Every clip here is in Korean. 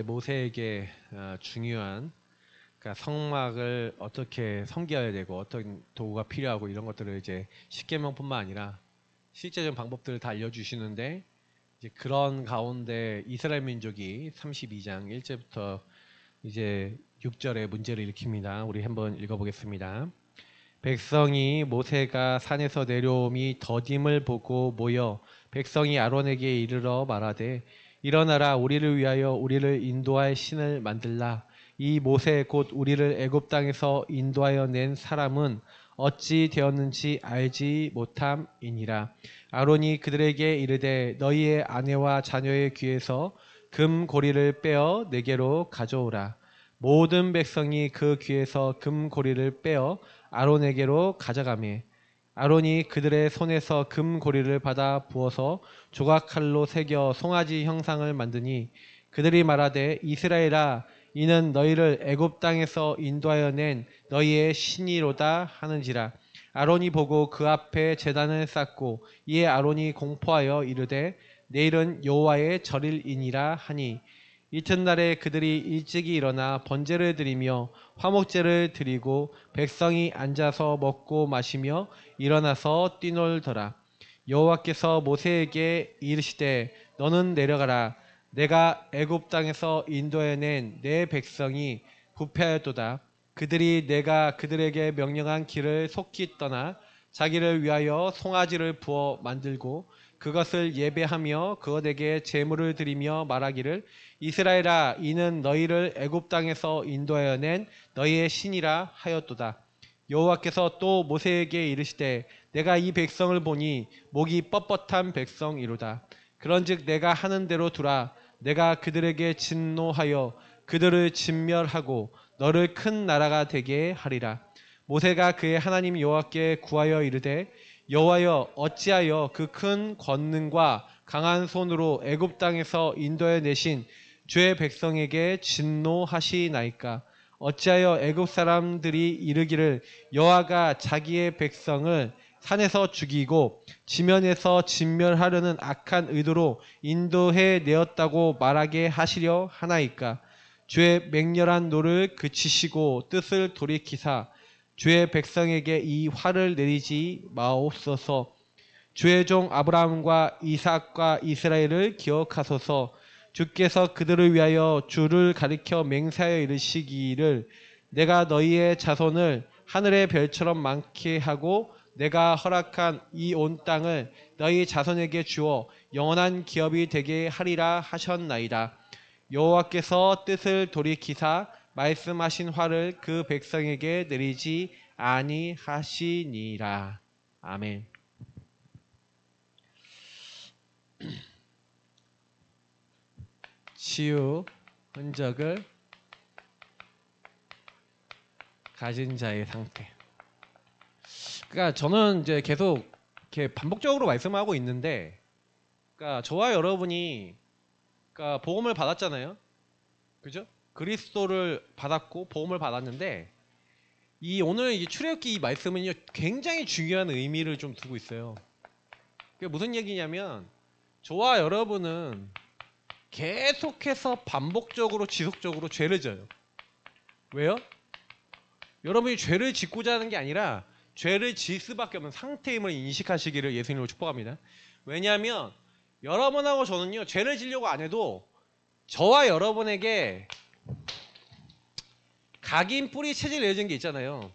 모세에게 중요한 그러니까 성막을 어떻게 섬겨야 되고 어떤 도구가 필요하고 이런 것들을 이제 십계명뿐만 아니라 실제적인 방법들을 다 알려주시는데 이제 그런 가운데 이스라엘 민족이 32장 1절부터 이제 6절에 문제를 일으킵니다. 우리 한번 읽어보겠습니다. 백성이 모세가 산에서 내려옴이 더딤을 보고 모여 백성이 아론에게 이르러 말하되 일어나라 우리를 위하여 우리를 인도할 신을 만들라. 이 모세 곧 우리를 애굽 땅에서 인도하여 낸 사람은 어찌 되었는지 알지 못함이니라. 아론이 그들에게 이르되 너희의 아내와 자녀의 귀에서 금 고리를 빼어 내게로 가져오라. 모든 백성이 그 귀에서 금 고리를 빼어 아론에게로 가져가매 아론이 그들의 손에서 금 고리를 받아 부어서 조각칼로 새겨 송아지 형상을 만드니 그들이 말하되 이스라엘아 이는 너희를 애굽 땅에서 인도하여 낸 너희의 신이로다 하는지라. 아론이 보고 그 앞에 제단을 쌓고 이에 아론이 공포하여 이르되 내일은 여호와의 절일이니라 하니 이튿날에 그들이 일찍이 일어나 번제를 드리며 화목제를 드리고 백성이 앉아서 먹고 마시며 일어나서 뛰놀더라. 여호와께서 모세에게 이르시되 너는 내려가라. 내가 애굽 땅에서 인도해낸 내 백성이 부패하였도다. 그들이 내가 그들에게 명령한 길을 속히 떠나 자기를 위하여 송아지를 부어 만들고 그것을 예배하며 그것에게 제물을 드리며 말하기를 이스라엘아 이는 너희를 애굽 땅에서 인도하여 낸 너희의 신이라 하였도다. 여호와께서 또 모세에게 이르시되 내가 이 백성을 보니 목이 뻣뻣한 백성이로다. 그런즉 내가 하는 대로 두라. 내가 그들에게 진노하여 그들을 진멸하고 너를 큰 나라가 되게 하리라. 모세가 그의 하나님 여호와께 구하여 이르되 여호와여 어찌하여 그 큰 권능과 강한 손으로 애굽 땅에서 인도해 내신 주의 백성에게 진노하시나이까. 어찌하여 애굽 사람들이 이르기를 여호와가 자기의 백성을 산에서 죽이고 지면에서 진멸하려는 악한 의도로 인도해 내었다고 말하게 하시려 하나이까. 주의 맹렬한 노를 그치시고 뜻을 돌이키사 주의 백성에게 이 화를 내리지 마옵소서. 주의 종 아브라함과 이삭과 이스라엘을 기억하소서. 주께서 그들을 위하여 주를 가리켜 맹세하여 이르시기를 내가 너희의 자손을 하늘의 별처럼 많게 하고 내가 허락한 이 온 땅을 너희 자손에게 주어 영원한 기업이 되게 하리라 하셨나이다. 여호와께서 뜻을 돌이키사 말씀하신 화를 그 백성에게 내리지 아니하시니라. 아멘. 치유 흔적을 가진 자의 상태. 그러니까 저는 이제 계속 이렇게 반복적으로 말씀하고 있는데, 그러니까 저와 여러분이 그러니까 복음을 받았잖아요, 그죠? 그리스도를 받았고 복음을 받았는데 이 오늘 이 출애굽기 이 말씀은요 굉장히 중요한 의미를 좀 두고 있어요. 그게 무슨 얘기냐면 저와 여러분은 계속해서 반복적으로 지속적으로 죄를 져요. 왜요? 여러분이 죄를 짓고자 하는 게 아니라 죄를 지을 수밖에 없는 상태임을 인식하시기를 예수님으로 축복합니다. 왜냐하면 여러분하고 저는요 죄를 지려고 안 해도 저와 여러분에게 각인 뿌리 체질 내어진 게 있잖아요.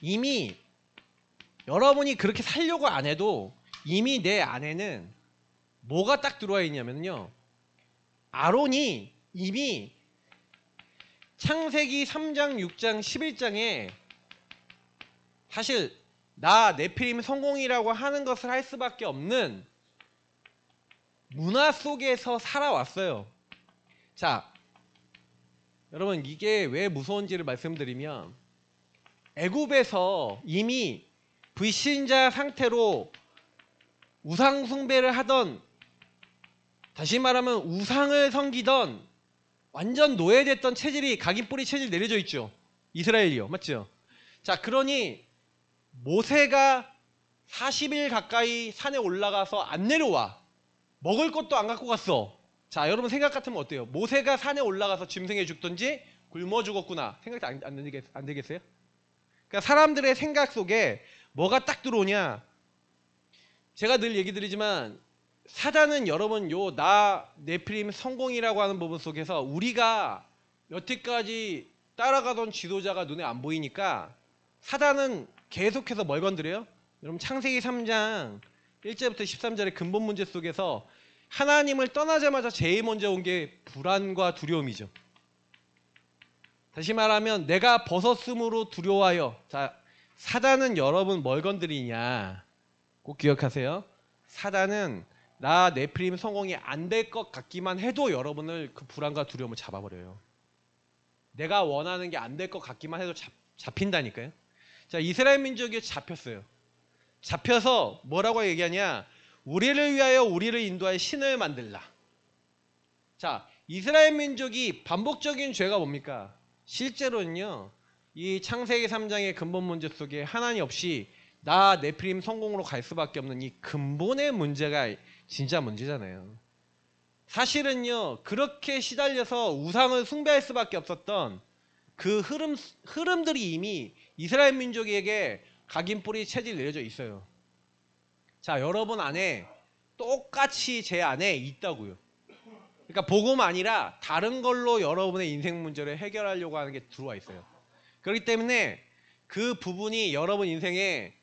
이미 여러분이 그렇게 살려고 안 해도 이미 내 안에는 뭐가 딱 들어와 있냐면요, 아론이 이미 창세기 3장, 6장, 11장에 사실 나 네피림 성공이라고 하는 것을 할 수밖에 없는 문화 속에서 살아왔어요. 자, 여러분 이게 왜 무서운지를 말씀드리면 애굽에서 이미 불신자 상태로 우상 숭배를 하던, 다시 말하면 우상을 섬기던 완전 노예됐던 체질이 각인뿌리 체질 내려져 있죠. 이스라엘이요. 맞죠? 자, 그러니 모세가 40일 가까이 산에 올라가서 안 내려와. 먹을 것도 안 갖고 갔어. 자, 여러분 생각 같으면 어때요? 모세가 산에 올라가서 짐승에 죽든지 굶어 죽었구나. 생각 안 되겠어요? 그러니까 사람들의 생각 속에 뭐가 딱 들어오냐? 제가 늘 얘기 드리지만 사단은 여러분 요 나 네피림 성공이라고 하는 부분 속에서 우리가 여태까지 따라가던 지도자가 눈에 안 보이니까 사단은 계속해서 뭘 건드려요? 여러분 창세기 3장 1절부터 13절의 근본 문제 속에서 하나님을 떠나자마자 제일 먼저 온 게 불안과 두려움이죠. 다시 말하면 내가 벗었으므로 두려워하여. 자, 사단은 여러분 뭘 건드리냐? 꼭 기억하세요. 사단은 나 네피림 성공이 안 될 것 같기만 해도 여러분을 그 불안과 두려움을 잡아버려요. 내가 원하는 게 안 될 것 같기만 해도 잡힌다니까요. 자, 이스라엘 민족이 잡혔어요. 잡혀서 뭐라고 얘기하냐? 우리를 위하여 우리를 인도하여 신을 만들라. 자, 이스라엘 민족이 반복적인 죄가 뭡니까? 실제로는요, 이 창세기 3장의 근본 문제 속에 하나님 없이 나 네피림 성공으로 갈 수밖에 없는 이 근본의 문제가 진짜 문제잖아요. 사실은요, 그렇게 시달려서 우상을 숭배할 수밖에 없었던 그 흐름들이 이미 이스라엘 민족에게 각인뿌리 체질 내려져 있어요. 자, 여러분 안에 똑같이 제 안에 있다고요. 그러니까 복음 아니라 다른 걸로 여러분의 인생 문제를 해결하려고 하는 게 들어와 있어요. 그렇기 때문에 그 부분이 여러분 인생에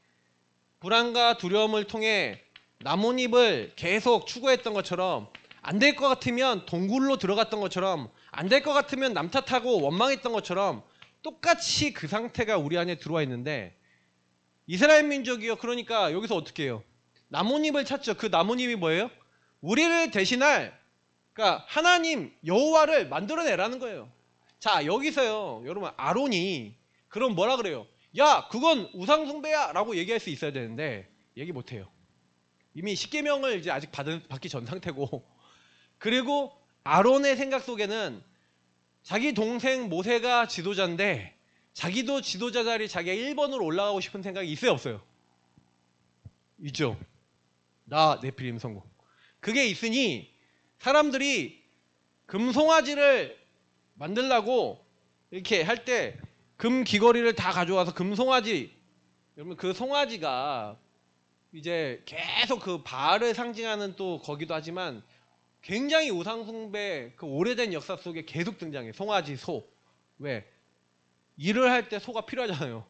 불안과 두려움을 통해 나뭇잎을 계속 추구했던 것처럼, 안 될 것 같으면 동굴로 들어갔던 것처럼, 안 될 것 같으면 남 탓하고 원망했던 것처럼 똑같이 그 상태가 우리 안에 들어와 있는데, 이스라엘 민족이요, 그러니까 여기서 어떻게 해요? 나뭇잎을 찾죠. 그 나뭇잎이 뭐예요? 우리를 대신할, 그러니까 하나님 여호와를 만들어내라는 거예요. 자, 여기서요, 여러분 아론이 그럼 뭐라 그래요? 야, 그건 우상숭배야 라고 얘기할 수 있어야 되는데 얘기 못해요. 이미 십계명을 이제 아직 받기 전 상태고, 그리고 아론의 생각 속에는 자기 동생 모세가 지도자인데 자기도 지도자 자리 자기가 1번으로 올라가고 싶은 생각이 있어요, 없어요? 있죠. 나 네피림 성공. 그게 있으니 사람들이 금송아지를 만들라고 이렇게 할 때 금 귀걸이를 다 가져와서 금송아지, 여러분 그 송아지가 이제 계속 그 바알을 상징하는 또 거기도 하지만 굉장히 우상숭배 그 오래된 역사 속에 계속 등장해. 송아지, 소. 왜? 일을 할 때 소가 필요하잖아요.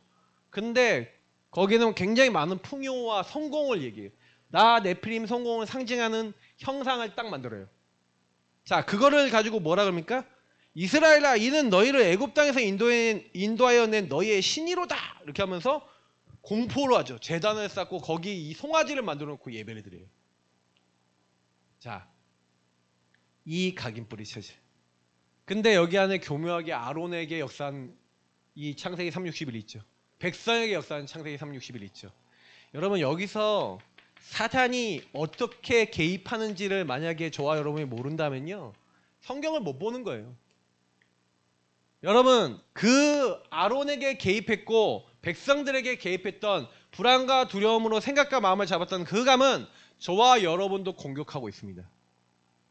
근데 거기는 굉장히 많은 풍요와 성공을 얘기해요. 나 네피림 성공을 상징하는 형상을 딱 만들어요. 자, 그거를 가지고 뭐라 그럽니까? 이스라엘아, 이는 너희를 애굽 땅에서 인도하여 낸 너희의 신이로다. 이렇게 하면서 공포로 하죠. 제단을 쌓고 거기 이 송아지를 만들어 놓고 예배를 드려요. 자, 이 각인뿌리 체질. 근데 여기 안에 교묘하게 아론에게 역사한 이 창세기 3:60일 있죠. 백성에게 역사한 창세기 3:60일 있죠. 여러분 여기서 사탄이 어떻게 개입하는지를 만약에 저와 여러분이 모른다면요, 성경을 못 보는 거예요. 여러분 그 아론에게 개입했고 백성들에게 개입했던 불안과 두려움으로 생각과 마음을 잡았던 그 감은 저와 여러분도 공격하고 있습니다.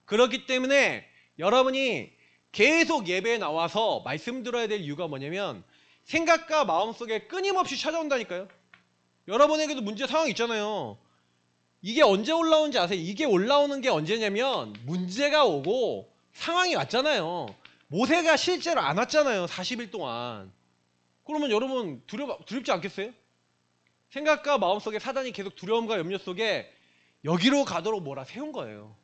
그렇기 때문에 여러분이 계속 예배에 나와서 말씀 들어야 될 이유가 뭐냐면 생각과 마음속에 끊임없이 찾아온다니까요. 여러분에게도 문제 상황이 있잖아요. 이게 언제 올라오는지 아세요? 이게 올라오는 게 언제냐면 문제가 오고 상황이 왔잖아요. 모세가 실제로 안 왔잖아요. 40일 동안. 그러면 여러분 두렵지 않겠어요? 생각과 마음속에 사단이 계속 두려움과 염려 속에 여기로 가도록 뭐라 세운 거예요.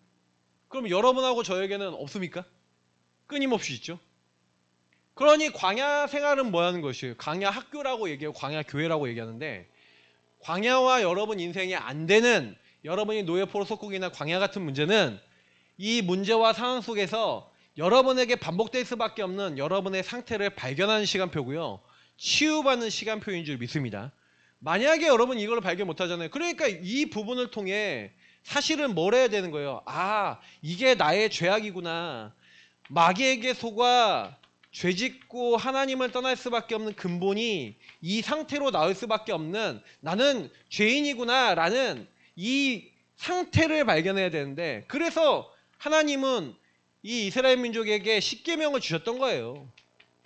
그럼 여러분하고 저에게는 없습니까? 끊임없이 있죠. 그러니 광야 생활은 뭐 하는 것이에요? 광야 학교라고 얘기하고 광야 교회라고 얘기하는데, 광야와 여러분 인생이 안 되는 여러분이 노예포로 속국이나 광야 같은 문제는 이 문제와 상황 속에서 여러분에게 반복될 수밖에 없는 여러분의 상태를 발견하는 시간표고요, 치유받는 시간표인 줄 믿습니다. 만약에 여러분 이걸 발견 못하잖아요. 그러니까 이 부분을 통해 사실은 뭘 해야 되는 거예요? 아, 이게 나의 죄악이구나. 마귀에게 속아 죄짓고 하나님을 떠날 수밖에 없는 근본이 이 상태로 나올 수밖에 없는 나는 죄인이구나 라는 이 상태를 발견해야 되는데, 그래서 하나님은 이 이스라엘 민족에게 십계명을 주셨던 거예요.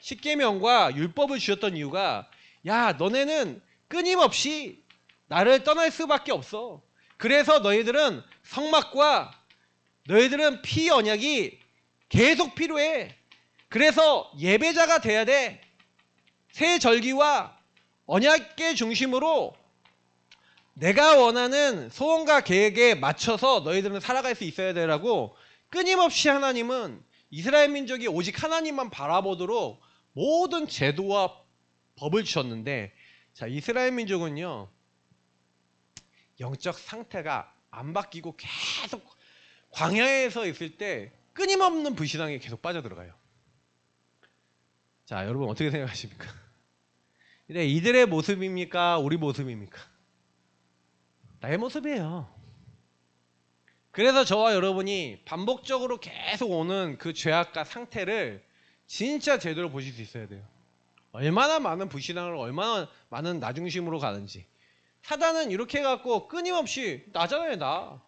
십계명과 율법을 주셨던 이유가 야 너네는 끊임없이 나를 떠날 수밖에 없어. 그래서 너희들은 성막과 너희들은 피 언약이 계속 필요해. 그래서 예배자가 돼야 돼. 새 절기와 언약계 중심으로 내가 원하는 소원과 계획에 맞춰서 너희들은 살아갈 수 있어야 되라고 끊임없이 하나님은 이스라엘 민족이 오직 하나님만 바라보도록 모든 제도와 법을 주셨는데, 자, 이스라엘 민족은요 영적 상태가 안 바뀌고 계속 광야에서 있을 때 끊임없는 불신앙에 계속 빠져들어가요. 자, 여러분 어떻게 생각하십니까? 근데 이들의 모습입니까? 우리 모습입니까? 나의 모습이에요. 그래서 저와 여러분이 반복적으로 계속 오는 그 죄악과 상태를 진짜 제대로 보실 수 있어야 돼요. 얼마나 많은 불신앙을 얼마나 많은 나중심으로 가는지. 사단은 이렇게 해갖고 끊임없이 나잖아요.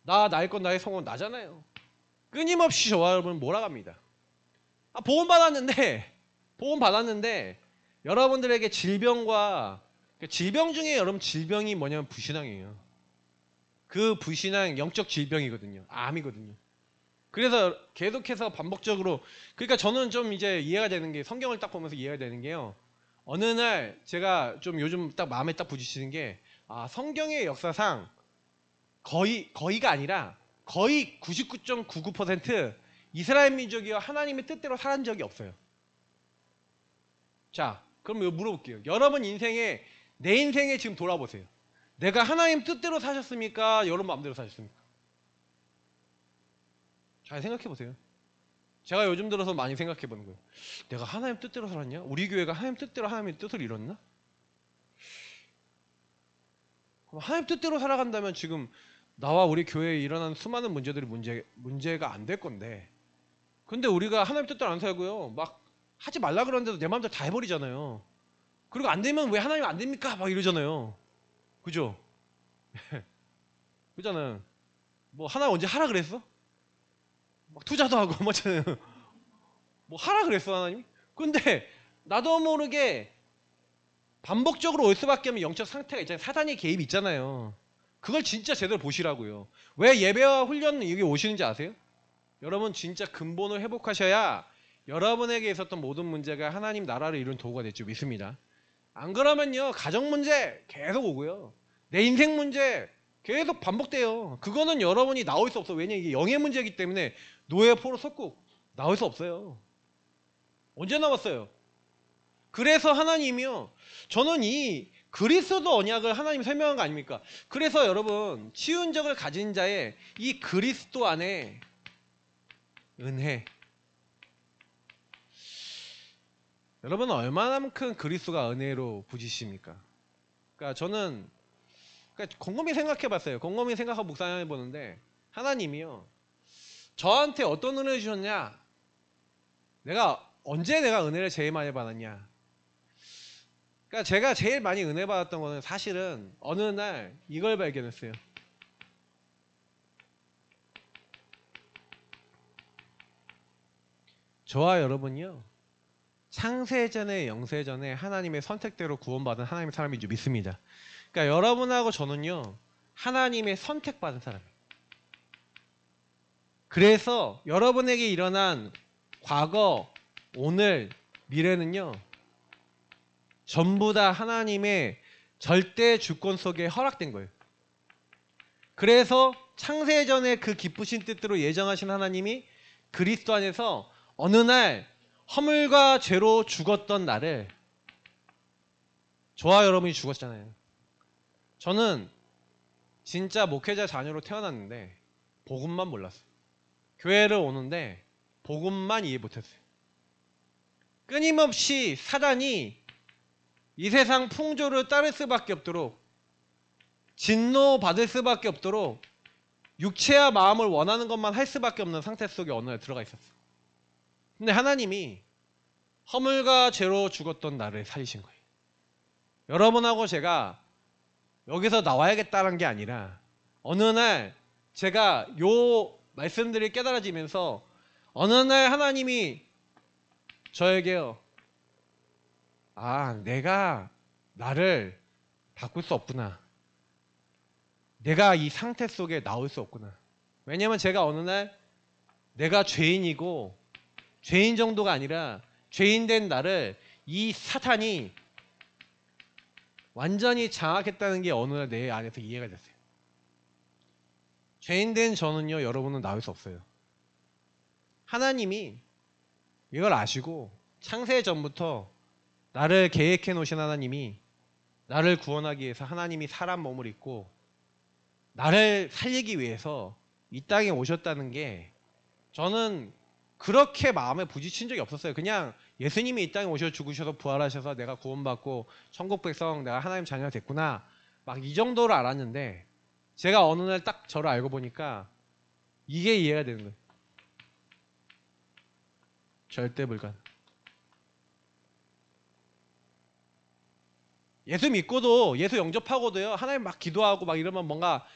나의 건 나의 성은 나잖아요. 끊임없이 저와 여러분을 몰아갑니다. 보험 받았는데 여러분들에게 질병과 질병 중에 여러분 질병이 뭐냐면 불신앙이에요. 그 불신앙 영적 질병이거든요. 암이거든요. 그래서 계속해서 반복적으로, 그러니까 저는 좀 이제 이해가 되는 게, 성경을 딱 보면서 이해가 되는 게요, 어느 날 제가 좀 요즘 딱 마음에 딱 부딪히는 게, 성경의 역사상 거의가 아니라 거의 99.99% 이스라엘 민족이요 하나님의 뜻대로 살은 적이 없어요. 자, 그럼 이거 물어볼게요. 여러분 인생에, 내 인생에 지금 돌아보세요. 내가 하나님 뜻대로 사셨습니까? 여러분 마음대로 사셨습니까? 잘 생각해 보세요. 제가 요즘 들어서 많이 생각해 보는 거예요. 내가 하나님 뜻대로 살았냐? 우리 교회가 하나님 뜻대로 하나님의 뜻을 이뤘나? 그럼 하나님 뜻대로 살아간다면 지금 나와 우리 교회에 일어난 수많은 문제들이 문제가 안 될 건데, 근데 우리가 하나님 뜻대로 안 살고요 막 하지 말라 그러는데도 내 마음대로 다 해버리잖아요. 그리고 안 되면 왜 하나님 안 됩니까? 막 이러잖아요. 그죠? 그잖아요. 뭐 하나 언제 하라 그랬어? 막 투자도 하고 뭐 하라 그랬어 하나님? 근데 나도 모르게 반복적으로 올 수밖에 없는 영적 상태가 있잖아요. 사단의 개입이 있잖아요. 그걸 진짜 제대로 보시라고요. 왜 예배와 훈련은 여기 오시는지 아세요? 여러분 진짜 근본을 회복하셔야 여러분에게 있었던 모든 문제가 하나님 나라를 이룬 도구가 될 줄 믿습니다. 안 그러면요 가정 문제 계속 오고요, 내 인생 문제 계속 반복돼요. 그거는 여러분이 나올 수 없어. 왜냐, 이게 영의 문제이기 때문에 노예 포로 속국 나올 수 없어요. 언제 나왔어요? 그래서 하나님이요, 저는 이 그리스도 언약을 하나님이 설명한 거 아닙니까? 그래서 여러분 치유한 적을 가진 자의 이 그리스도 안에 은혜, 여러분은 얼마나만큼 그리스도가 은혜로 부지십니까? 그러니까 저는 곰곰이 생각해 봤어요. 곰곰이 생각하고 묵상해 보는데, 하나님이요 저한테 어떤 은혜를 주셨냐, 언제 내가 은혜를 제일 많이 받았냐. 그러니까 제가 제일 많이 은혜 받았던 거는 사실은 어느 날 이걸 발견했어요. 저와 여러분이요 창세전에 영세전에 하나님의 선택대로 구원받은 하나님의 사람인 줄 믿습니다. 그러니까 여러분하고 저는요 하나님의 선택받은 사람이에요. 그래서 여러분에게 일어난 과거, 오늘, 미래는요 전부 다 하나님의 절대 주권 속에 허락된 거예요. 그래서 창세전에 그 기쁘신 뜻대로 예정하신 하나님이 그리스도 안에서 어느 날 허물과 죄로 죽었던 나를, 저와 여러분이 죽었잖아요. 저는 진짜 목회자 자녀로 태어났는데 복음만 몰랐어요. 교회를 오는데 복음만 이해 못했어요. 끊임없이 사단이 이 세상 풍조를 따를 수밖에 없도록, 진노 받을 수밖에 없도록 육체와 마음을 원하는 것만 할 수밖에 없는 상태 속에 어느 날 들어가 있었어요. 근데 하나님이 허물과 죄로 죽었던 나를 살리신 거예요. 여러분하고 제가 여기서 나와야겠다는 게 아니라 어느 날 제가 요 말씀들이 깨달아지면서 어느 날 하나님이 저에게요, 내가 나를 바꿀 수 없구나. 내가 이 상태 속에 나올 수 없구나. 왜냐면 제가 어느 날 내가 죄인이고, 죄인 정도가 아니라 죄인 된 나를 이 사탄이 완전히 장악했다는 게 어느 날 내 안에서 이해가 됐어요. 죄인 된 저는요, 여러분은 나올 수 없어요. 하나님이 이걸 아시고 창세 전부터 나를 계획해 놓으신 하나님이 나를 구원하기 위해서 하나님이 사람 몸을 입고 나를 살리기 위해서 이 땅에 오셨다는 게 저는 그렇게 마음에 부딪힌 적이 없었어요. 그냥 예수님이 이 땅에 오셔서 죽으셔서 부활하셔서 내가 구원받고 천국 백성, 내가 하나님 자녀가 됐구나, 막 이 정도로 알았는데 제가 어느 날 딱 저를 알고 보니까 이게 이해가 되는 거예요. 절대 불가능. 예수 믿고도, 예수 영접하고도요, 하나님 막 기도하고 막 이러면 뭔가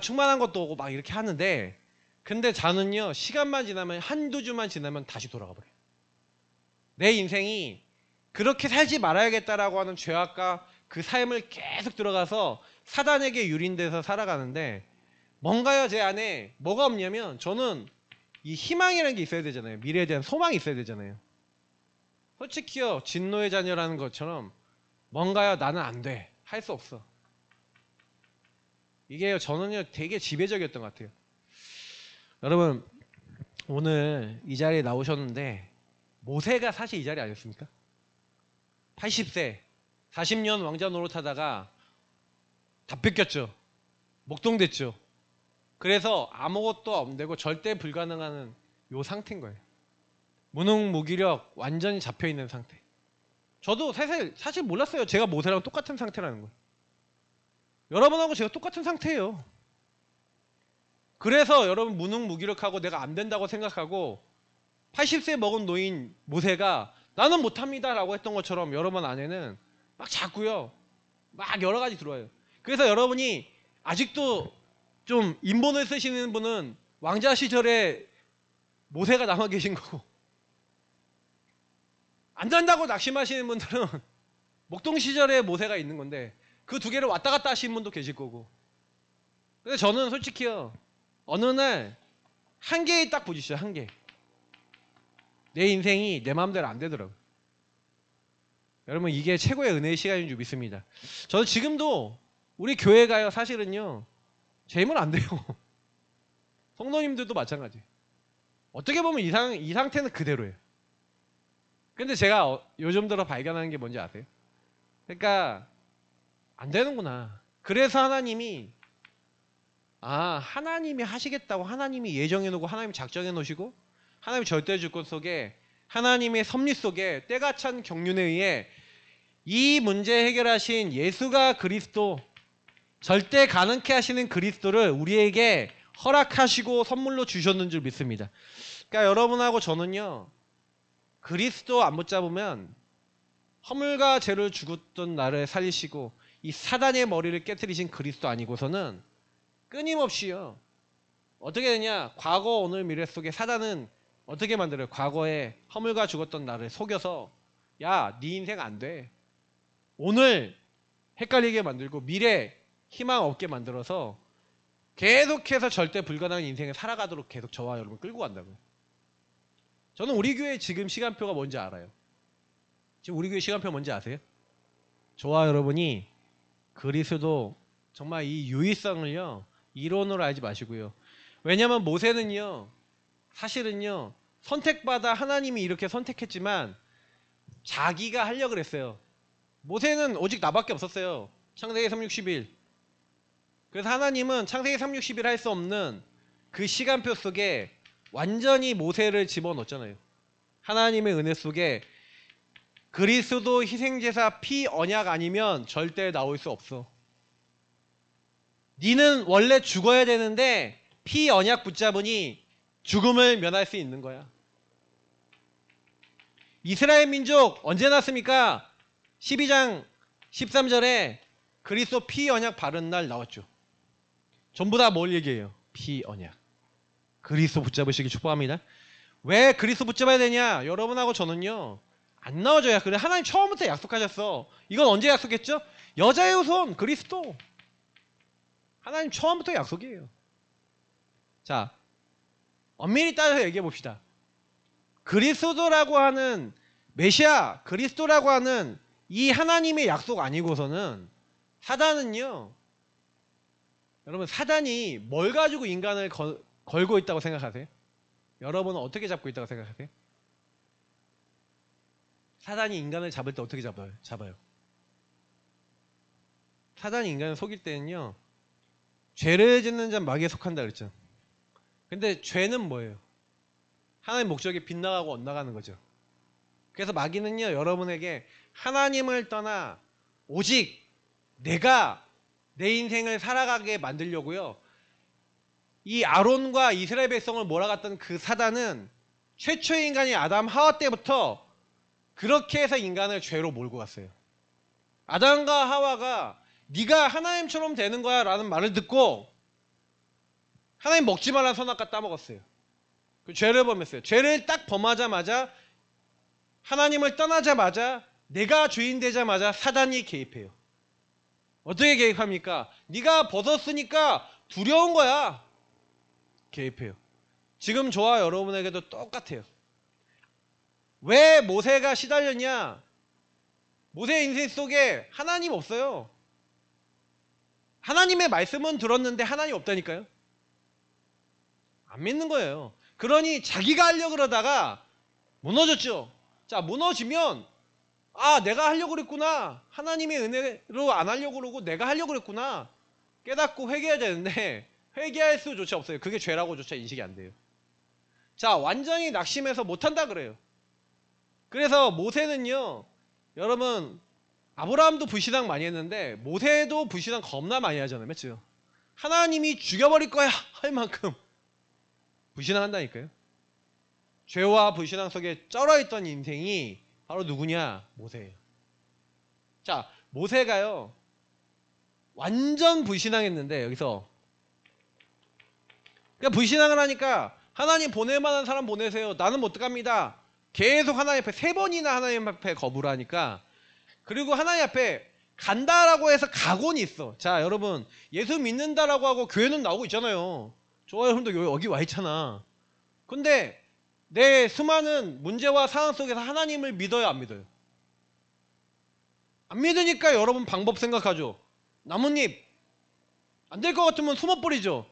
충만한 것도 오고 막 이렇게 하는데, 근데 저는요, 시간만 지나면, 한두 주만 지나면 다시 돌아가 버려요. 내 인생이 그렇게 살지 말아야겠다라고 하는 죄악과 그 삶을 계속 들어가서 사단에게 유린돼서 살아가는데, 뭔가요, 제 안에 뭐가 없냐면, 저는 이 희망이라는 게 있어야 되잖아요. 미래에 대한 소망이 있어야 되잖아요. 솔직히요, 진노의 자녀라는 것처럼 뭔가요, 나는 안 돼, 할 수 없어, 이게요, 저는요 되게 지배적이었던 것 같아요. 여러분, 오늘 이 자리에 나오셨는데 모세가 사실 이 자리 아니었습니까? 80세 40년 왕자 노릇하다가 다 뺏겼죠. 목동됐죠. 그래서 아무것도 없되고 절대 불가능한 요 상태인 거예요. 무능무기력 완전히 잡혀있는 상태. 저도 사실 몰랐어요. 제가 모세랑 똑같은 상태라는 걸. 여러분하고 제가 똑같은 상태예요. 그래서 여러분 무능무기력하고 내가 안 된다고 생각하고 80세 먹은 노인 모세가 나는 못합니다 라고 했던 것처럼 여러분 안에는 막 자꾸요, 막 여러 가지 들어와요. 그래서 여러분이 아직도 좀 인본을 쓰시는 분은 왕자 시절에 모세가 남아 계신 거고, 안 된다고 낙심하시는 분들은 목동 시절에 모세가 있는 건데 그 두 개를 왔다 갔다 하시는 분도 계실 거고. 근데 저는 솔직히요, 어느 날 한계에 딱 부딪혀요. 한계. 내 인생이 내 마음대로 안 되더라고요. 여러분, 이게 최고의 은혜의 시간인 줄 믿습니다. 저는 지금도 우리 교회가요, 사실은요 제 힘은 안 돼요. 성도님들도 마찬가지. 어떻게 보면 이 상태는 그대로예요. 근데 제가 요즘 들어 발견하는 게 뭔지 아세요? 그러니까 안 되는구나. 그래서 하나님이 하시겠다고 하나님이 예정해 놓고 하나님이 작정해 놓으시고 하나님의 절대 주권 속에 하나님의 섭리 속에 때가 찬 경륜에 의해 이 문제 해결하신 예수가 그리스도, 절대 가능케 하시는 그리스도를 우리에게 허락하시고 선물로 주셨는 줄 믿습니다. 그러니까 여러분하고 저는요, 그리스도 안 붙잡으면 허물과 죄를 죽었던 나를 살리시고 이 사단의 머리를 깨뜨리신 그리스도 아니고서는 끊임없이요, 어떻게 되냐, 과거 오늘 미래 속에 사단은 어떻게 만들어요? 과거에 허물과 죽었던 나를 속여서 야, 네 인생 안 돼, 오늘 헷갈리게 만들고 미래 희망 없게 만들어서 계속해서 절대 불가능한 인생을 살아가도록 계속 저와 여러분 끌고 간다고요. 저는 우리 교회 지금 시간표가 뭔지 알아요. 지금 우리 교회 시간표 뭔지 아세요? 저와 여러분이 그리스도 정말 이 유의성을요, 이론으로 알지 마시고요. 왜냐하면 모세는요, 사실은요, 선택받아 하나님이 이렇게 선택했지만 자기가 하려고 그랬어요. 모세는 오직 나밖에 없었어요. 창세기 360일. 그래서 하나님은 창세기 360일 할 수 없는 그 시간표 속에 완전히 모세를 집어넣었잖아요. 하나님의 은혜 속에 그리스도 희생제사 피 언약 아니면 절대 나올 수 없어. 니는 원래 죽어야 되는데 피 언약 붙잡으니 죽음을 면할 수 있는 거야. 이스라엘 민족 언제 났습니까? 12장 13절에 그리스도 피 언약 바른 날 나왔죠. 전부 다 뭘 얘기해요? 피 언약. 그리스도 붙잡으시길 축복합니다. 왜 그리스도 붙잡아야 되냐? 여러분하고 저는요 안 나와줘야. 그래, 하나님 처음부터 약속하셨어. 이건 언제 약속했죠? 여자의 후손 그리스도. 하나님 처음부터 약속이에요. 자, 엄밀히 따져서 얘기해 봅시다. 그리스도라고 하는 메시아, 그리스도라고 하는 이 하나님의 약속 아니고서는 사단은요, 여러분 사단이 뭘 가지고 인간을 걸고 있다고 생각하세요? 여러분은 어떻게 잡고 있다고 생각하세요? 사단이 인간을 잡을 때 어떻게 잡아요? 사단이 인간을 속일 때는요, 죄를 짓는 자는 마귀에 속한다 그랬죠. 근데 죄는 뭐예요? 하나님의 목적이 빗나가고 엇나가는 거죠. 그래서 마귀는요, 여러분에게 하나님을 떠나 오직 내가 내 인생을 살아가게 만들려고요. 이 아론과 이스라엘 백성을 몰아갔던 그 사단은 최초의 인간이 아담 하와 때부터 그렇게 해서 인간을 죄로 몰고 갔어요. 아담과 하와가 네가 하나님처럼 되는 거야 라는 말을 듣고 하나님 먹지 말라는 선악과 따먹었어요. 그 죄를 범했어요. 죄를 딱 범하자마자, 하나님을 떠나자마자, 내가 주인 되자마자 사단이 개입해요. 어떻게 개입합니까? 네가 벗었으니까 두려운 거야. 개입해요. 지금 저와 여러분에게도 똑같아요. 왜 모세가 시달렸냐? 모세의 인생 속에 하나님 없어요. 하나님의 말씀은 들었는데 하나님 없다니까요. 안 믿는 거예요. 그러니 자기가 하려고 그러다가 무너졌죠. 자, 무너지면 내가 하려고 그랬구나. 하나님의 은혜로 안 하려고 그러고 내가 하려고 그랬구나. 깨닫고 회개해야 되는데 회개할 수조차 없어요. 그게 죄라고조차 인식이 안 돼요. 자, 완전히 낙심해서 못한다 그래요. 그래서 모세는요, 여러분 아브라함도 불신앙 많이 했는데 모세도 불신앙 겁나 많이 하잖아요. 맞죠? 하나님이 죽여버릴 거야 할 만큼 불신앙한다니까요. 죄와 불신앙 속에 쩔어있던 인생이 바로 누구냐? 모세예요. 자, 모세가요 완전 불신앙했는데 여기서 그러니까 불신앙을 하니까 하나님 보낼 만한 사람 보내세요. 나는 못 갑니다. 계속 하나님 앞에 3번이나 하나님 앞에 거부를 하니까, 그리고 하나님 앞에 간다라고 해서 각오는 있어. 자, 여러분 예수 믿는다라고 하고 교회는 나오고 있잖아요. 저와 여러분도 여기 와 있잖아. 근데 내 수많은 문제와 상황 속에서 하나님을 믿어요, 안 믿어요? 안 믿으니까 여러분 방법 생각하죠. 나뭇잎 안 될 것 같으면 숨어버리죠.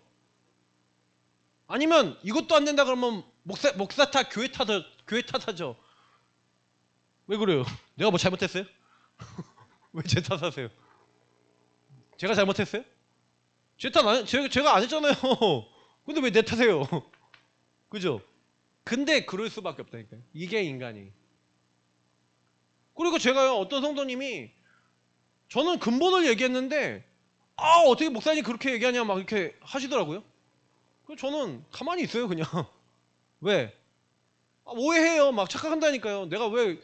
아니면 이것도 안 된다 그러면 목사 탓, 교회 탓하죠. 왜 그래요? 내가 뭐 잘못했어요? 왜 제 탓하세요? 제가 잘못했어요? 제가 안 했잖아요. 근데 왜 내 탓해요? 그죠? 근데 그럴 수밖에 없다니까요. 이게 인간이. 그리고 제가요, 어떤 성도님이 저는 근본을 얘기했는데 어떻게 목사님 그렇게 얘기하냐 막 이렇게 하시더라고요. 그래서 저는 가만히 있어요, 그냥. 왜? 오해해요. 막 착각한다니까요. 내가 왜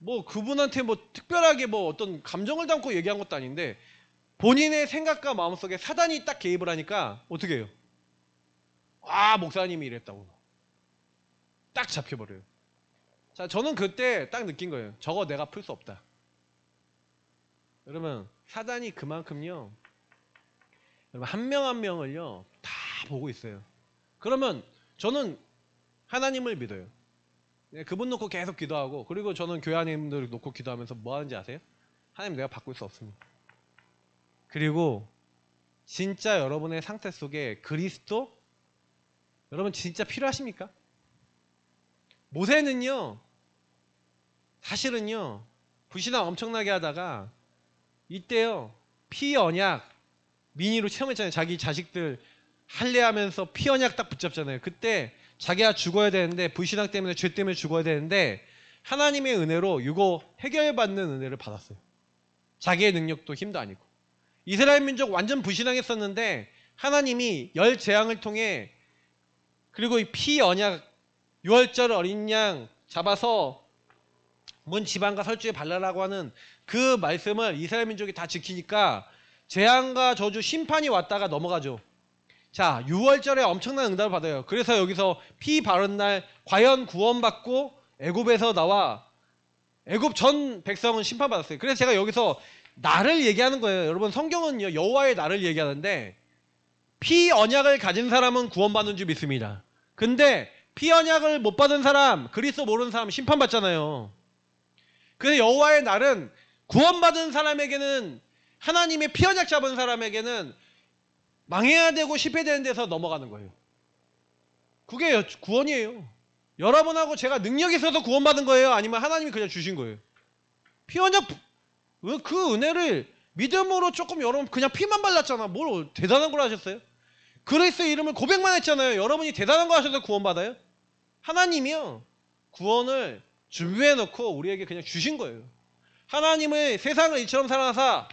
뭐 그분한테 뭐 특별하게 뭐 어떤 감정을 담고 얘기한 것도 아닌데 본인의 생각과 마음속에 사단이 딱 개입을 하니까 어떻게 해요? 목사님이 이랬다고 딱 잡혀버려요. 자, 저는 그때 딱 느낀 거예요. 저거 내가 풀 수 없다. 여러분 사단이 그만큼요, 여러분 한 명 한 명을요 다 보고 있어요. 그러면 저는 하나님을 믿어요. 그분 놓고 계속 기도하고, 그리고 저는 교회 안에분들 놓고 기도하면서 뭐 하는지 아세요? 하나님 내가 바꿀 수 없습니다. 그리고 진짜 여러분의 상태 속에 그리스도 여러분 진짜 필요하십니까? 모세는요 사실은요 불신앙 엄청나게 하다가 이때요 피 언약 민의로 체험했잖아요. 자기 자식들 할례하면서 피 언약 딱 붙잡잖아요. 그때 자기가 죽어야 되는데 불신앙 때문에, 죄 때문에 죽어야 되는데 하나님의 은혜로 이거 해결받는 은혜를 받았어요. 자기의 능력도 힘도 아니고. 이스라엘 민족 완전 불신앙했었는데 하나님이 열 재앙을 통해, 그리고 이 피 언약 유월절 어린 양 잡아서 문 지방과 설주에 발라라고 하는 그 말씀을 이스라엘 민족이 다 지키니까 재앙과 저주 심판이 왔다가 넘어가죠. 자, 6월절에 엄청난 응답을 받아요. 그래서 여기서 피 바른 날 과연 구원받고 애굽에서 나와 애굽 전 백성은 심판받았어요. 그래서 제가 여기서 날을 얘기하는 거예요. 여러분 성경은요 여호와의 날을 얘기하는데 피 언약을 가진 사람은 구원받는 줄 믿습니다. 근데 피 언약을 못 받은 사람, 그리스도 모르는 사람 심판받잖아요. 그래서 여호와의 날은 구원받은 사람에게는 하나님의 피 언약 잡은 사람에게는 망해야 되고 실패되는 데서 넘어가는 거예요. 그게 구원이에요. 여러분하고 제가 능력이 있어서 구원받은 거예요? 아니면 하나님이 그냥 주신 거예요? 피 언약 그 은혜를 믿음으로 조금 여러분 그냥 피만 발랐잖아. 뭘 대단한 걸 하셨어요? 그리스도 이름을 고백만 했잖아요. 여러분이 대단한 거 하셔서 구원받아요? 하나님이요 구원을 준비해 놓고 우리에게 그냥 주신 거예요. 하나님의 세상을 이처럼 사랑하사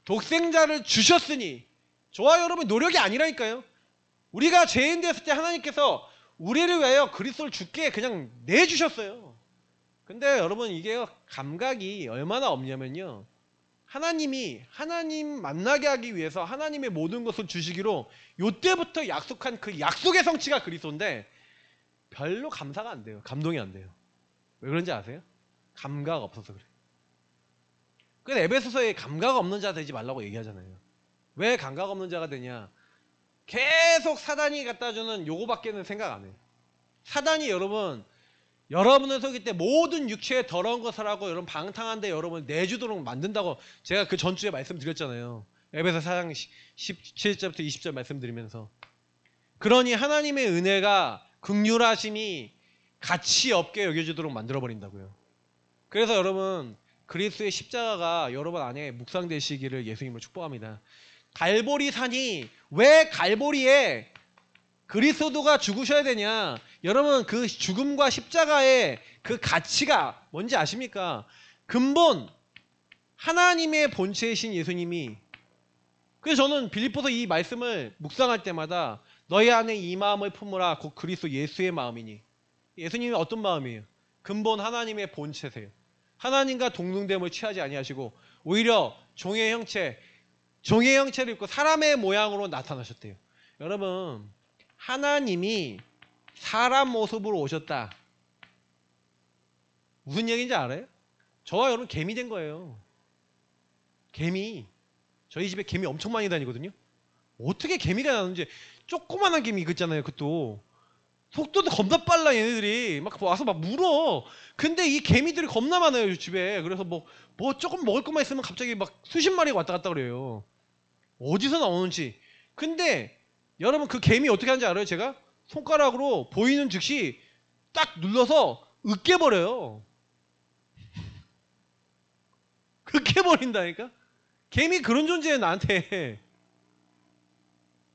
독생자를 주셨으니 저와 여러분 노력이 아니라니까요. 우리가 죄인 됐을 때 하나님께서 우리를 위하여 그리스도를 죽게 그냥 내주셨어요. 근데 여러분 이게 감각이 얼마나 없냐면요. 하나님이 하나님 만나게 하기 위해서 하나님의 모든 것을 주시기로 요때부터 약속한 그 약속의 성취가 그리스도인데 별로 감사가 안 돼요. 감동이 안 돼요. 왜 그런지 아세요? 감각 없어서 그래요. 그래서 에베소서에 감각 없는 자 되지 말라고 얘기하잖아요. 왜 감각 없는 자가 되냐? 계속 사단이 갖다주는 요거밖에는 생각 안 해요. 사단이 여러분을 속일 때 모든 육체의 더러운 것을 하고 여러분 방탕한데 여러분 내주도록 만든다고 제가 그 전주에 말씀드렸잖아요. 에베소 4장 17절부터 20절 말씀드리면서 그러니 하나님의 은혜가 긍휼하심이 가치 없게 여겨지도록 만들어버린다고요. 그래서 여러분 그리스도의 십자가가 여러분 안에 묵상되시기를 예수님을 축복합니다. 갈보리 산이 왜 갈보리에 그리스도가 죽으셔야 되냐? 여러분 그 죽음과 십자가의 그 가치가 뭔지 아십니까? 근본 하나님의 본체이신 예수님이 그래서 저는 빌립보서 이 말씀을 묵상할 때마다 너희 안에 이 마음을 품으라 곧 그리스도 예수의 마음이니 예수님이 어떤 마음이에요? 근본 하나님의 본체세요. 하나님과 동등됨을 취하지 아니하시고 오히려 종의 형체를 입고 사람의 모양으로 나타나셨대요. 여러분 하나님이 사람 모습으로 오셨다. 무슨 얘기인지 알아요? 저와 여러분 개미 된 거예요. 개미. 저희 집에 개미 엄청 많이 다니거든요. 어떻게 개미가 나는지 조그만한 개미 있잖아요. 그것도 속도도 겁나 빨라 얘네들이 막 와서 막 물어. 근데 이 개미들이 겁나 많아요 집에. 그래서 뭐 조금 먹을 것만 있으면 갑자기 막 수십 마리가 왔다 갔다 그래요. 어디서 나오는지. 근데 여러분 그 개미 어떻게 하는지 알아요? 제가 손가락으로 보이는 즉시 딱 눌러서 으깨버려요. 으깨버린다니까? 개미 그런 존재예요 나한테.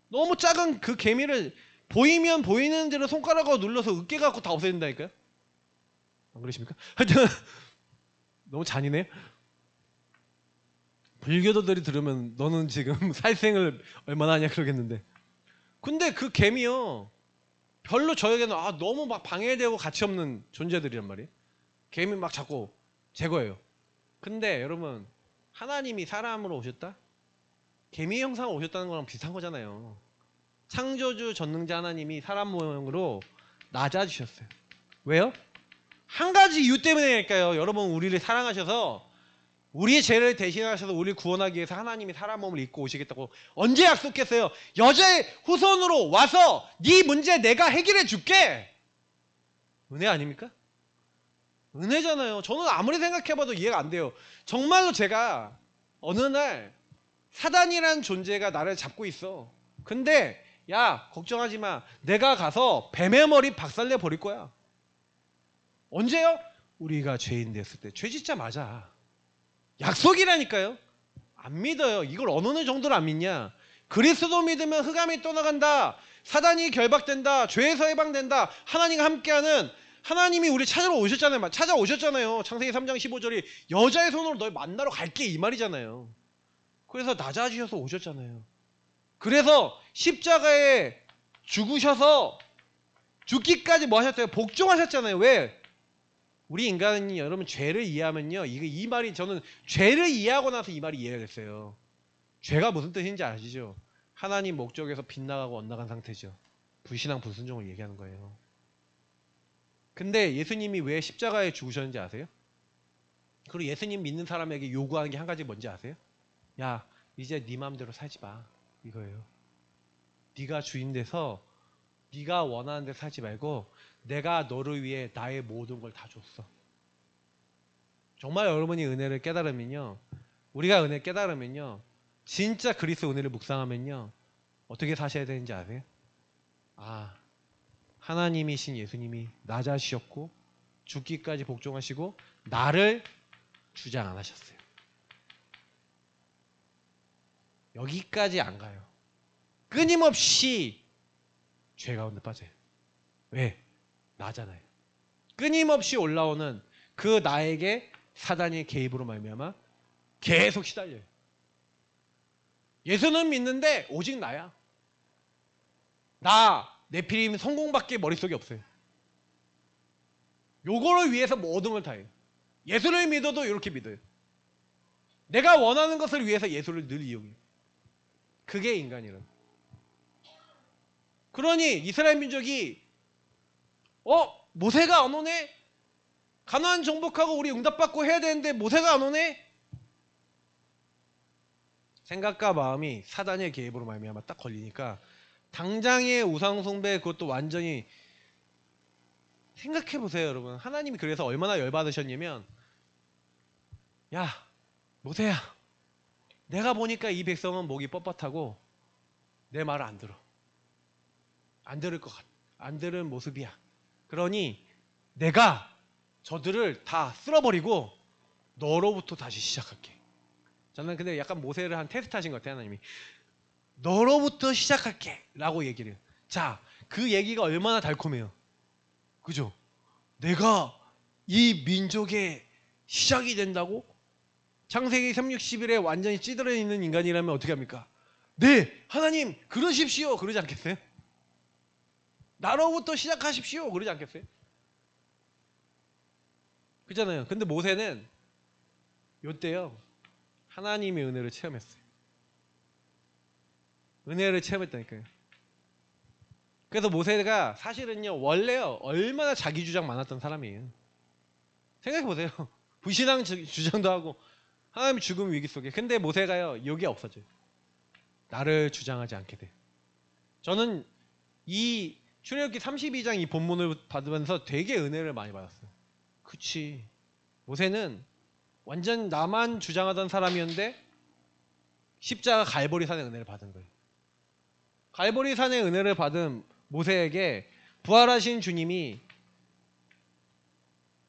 너무 작은 그 개미를 보이면 보이는 대로 손가락으로 눌러서 으깨갖고 다 없애진다니까요? 안 그러십니까? 하여튼 너무 잔인해요? 불교도들이 들으면 너는 지금 살생을 얼마나 하냐 그러겠는데 근데 그 개미요 별로 저에게는 너무 막 방해되고 가치없는 존재들이란 말이에요. 개미 막 자꾸 제거해요. 근데 여러분 하나님이 사람으로 오셨다? 개미 형상으로 오셨다는 거랑 비슷한 거잖아요. 창조주 전능자 하나님이 사람 모양으로 낮아지셨어요. 왜요? 한 가지 이유 때문이니까요. 여러분 우리를 사랑하셔서 우리의 죄를 대신하셔서 우리를 구원하기 위해서 하나님이 사람 몸을 입고 오시겠다고 언제 약속했어요? 여자의 후손으로 와서 네 문제 내가 해결해 줄게. 은혜 아닙니까? 은혜잖아요. 저는 아무리 생각해봐도 이해가 안 돼요. 정말로 제가 어느 날 사단이라는 존재가 나를 잡고 있어. 근데 야 걱정하지 마. 내가 가서 뱀의 머리 박살내 버릴 거야. 언제요? 우리가 죄인 됐을 때. 죄 진짜 맞아. 약속이라니까요. 안 믿어요. 이걸 어느 정도로 안 믿냐. 그리스도 믿으면 흑암이 떠나간다. 사단이 결박된다. 죄에서 해방된다. 하나님과 함께하는 하나님이 우리 찾아오셨잖아요. 창세기 3장 15절이 여자의 손으로 널 만나러 갈게 이 말이잖아요. 그래서 낮아지셔서 오셨잖아요. 그래서 십자가에 죽으셔서 죽기까지 뭐 하셨어요? 복종하셨잖아요. 왜? 우리 인간이 여러분 죄를 이해하면요. 이 말이 저는 죄를 이해하고 나서 이 말이 이해가 됐어요. 죄가 무슨 뜻인지 아시죠? 하나님 목적에서 빗나가고 엇나간 상태죠. 불신앙 불순종을 얘기하는 거예요. 근데 예수님이 왜 십자가에 죽으셨는지 아세요? 그리고 예수님 믿는 사람에게 요구하는 게 한 가지 뭔지 아세요? 야, 이제 네 마음대로 살지 마. 이거예요. 네가 주인 돼서 네가 원하는 대로 살지 말고 내가 너를 위해 나의 모든 걸 다 줬어. 정말 여러분이 은혜를 깨달으면요. 우리가 은혜를 깨달으면요. 진짜 그리스도 은혜를 묵상하면요. 어떻게 사셔야 되는지 아세요? 아, 하나님이신 예수님이 나 자시였고 죽기까지 복종하시고 나를 주장 안 하셨어요. 여기까지 안 가요. 끊임없이 죄 가운데 빠져요. 왜? 나잖아요. 끊임없이 올라오는 그 나에게 사단의 개입으로 말미암아 계속 시달려요. 예수는 믿는데 오직 나야. 나 네피림 성공밖에 머릿속에 없어요. 요거를 위해서 모든 걸 다해요. 예수를 믿어도 이렇게 믿어요. 내가 원하는 것을 위해서 예수를 늘 이용해요. 그게 인간이란. 그러니 이스라엘 민족이 모세가 안 오네? 가나안 정복하고 우리 응답받고 해야 되는데 모세가 안 오네? 생각과 마음이 사단의 개입으로 말미암아 딱 걸리니까 당장의 우상숭배 그것도 완전히 생각해보세요 여러분. 하나님이 그래서 얼마나 열받으셨냐면 야 모세야 내가 보니까 이 백성은 목이 뻣뻣하고 내 말을 안 들어. 안 들을 것 같아. 안 들은 모습이야. 그러니 내가 저들을 다 쓸어버리고 너로부터 다시 시작할게. 저는 근데 약간 모세를 한 테스트 하신 것 같아요 하나님이. 너로부터 시작할게 라고 얘기를 해요. 자, 그 얘기가 얼마나 달콤해요. 그죠? 내가 이 민족의 시작이 된다고? 창세기 360일에 완전히 찌들어 있는 인간이라면 어떻게 합니까? 네, 하나님 그러십시오 그러지 않겠어요? 나로부터 시작하십시오 그러지 않겠어요? 그잖아요. 근데 모세는 요때요 하나님의 은혜를 체험했어요. 은혜를 체험했다니까요. 그래서 모세가 사실은요 원래요 얼마나 자기 주장 많았던 사람이에요. 생각해보세요. 불신앙 주장도 하고 하나님의 죽음 위기 속에. 근데 모세가요 여기 없어져요. 나를 주장하지 않게 돼. 저는 이 출애굽기 32장 이 본문을 받으면서 되게 은혜를 많이 받았어요. 그치. 모세는 완전 나만 주장하던 사람이었는데 십자가 갈보리산의 은혜를 받은 거예요. 갈보리산의 은혜를 받은 모세에게 부활하신 주님이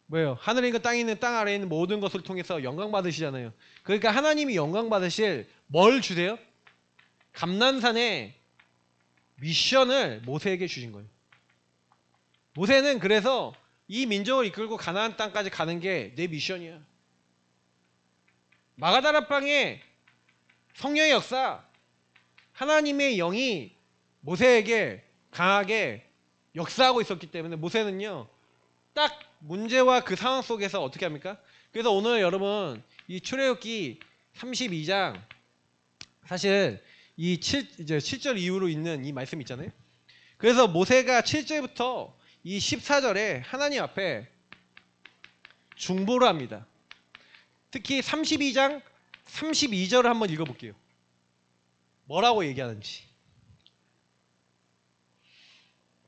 뭐예요? 하늘에 있는 땅에 있는 땅 아래에 있는 모든 것을 통해서 영광 받으시잖아요. 그러니까 하나님이 영광 받으실 뭘 주세요? 감난산에 미션을 모세에게 주신 거예요. 모세는 그래서 이 민족을 이끌고 가나안 땅까지 가는 게 내 미션이야. 마가다락방의 성령의 역사, 하나님의 영이 모세에게 강하게 역사하고 있었기 때문에 모세는요 딱 문제와 그 상황 속에서 어떻게 합니까? 그래서 오늘 여러분 이 출애굽기 32장 사실 이 7절 이후로 있는 이 말씀 있잖아요. 그래서 모세가 7절부터 이 14절에 하나님 앞에 중보를 합니다. 특히 32장 32절을 한번 읽어볼게요. 뭐라고 얘기하는지.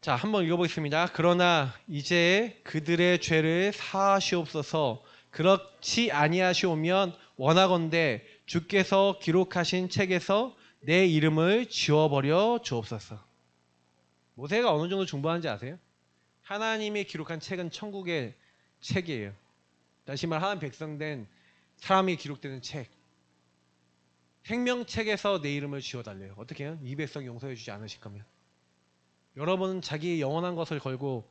자, 한번 읽어보겠습니다. 그러나 이제 그들의 죄를 사하시옵소서. 그렇지 아니하시오면 원하건대 주께서 기록하신 책에서 내 이름을 지워버려 주옵소서. 모세가 어느 정도 중보하는지 아세요? 하나님이 기록한 책은 천국의 책이에요. 다시 말 하나님 백성된 사람이 기록되는 책. 생명책에서 내 이름을 지워달래요. 어떻게 해요? 이 백성 용서해 주지 않으실 거면. 여러분은 자기 영원한 것을 걸고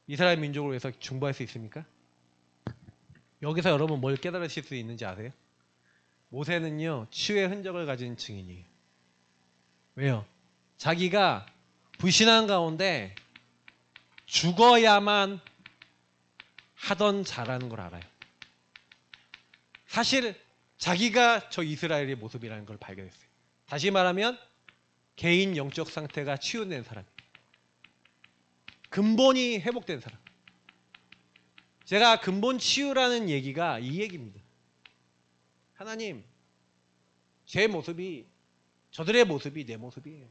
이스라엘 민족을 위해서 중보할 수 있습니까? 여기서 여러분 뭘 깨달으실 수 있는지 아세요? 모세는요 치유의 흔적을 가진 증인이에요. 왜요? 자기가 불신앙 가운데 죽어야만 하던 자라는 걸 알아요. 사실 자기가 저 이스라엘의 모습이라는 걸 발견했어요. 다시 말하면 개인 영적 상태가 치유된 사람, 근본이 회복된 사람. 제가 근본 치유라는 얘기가 이 얘기입니다. 하나님, 제 모습이, 저들의 모습이 내 모습이에요.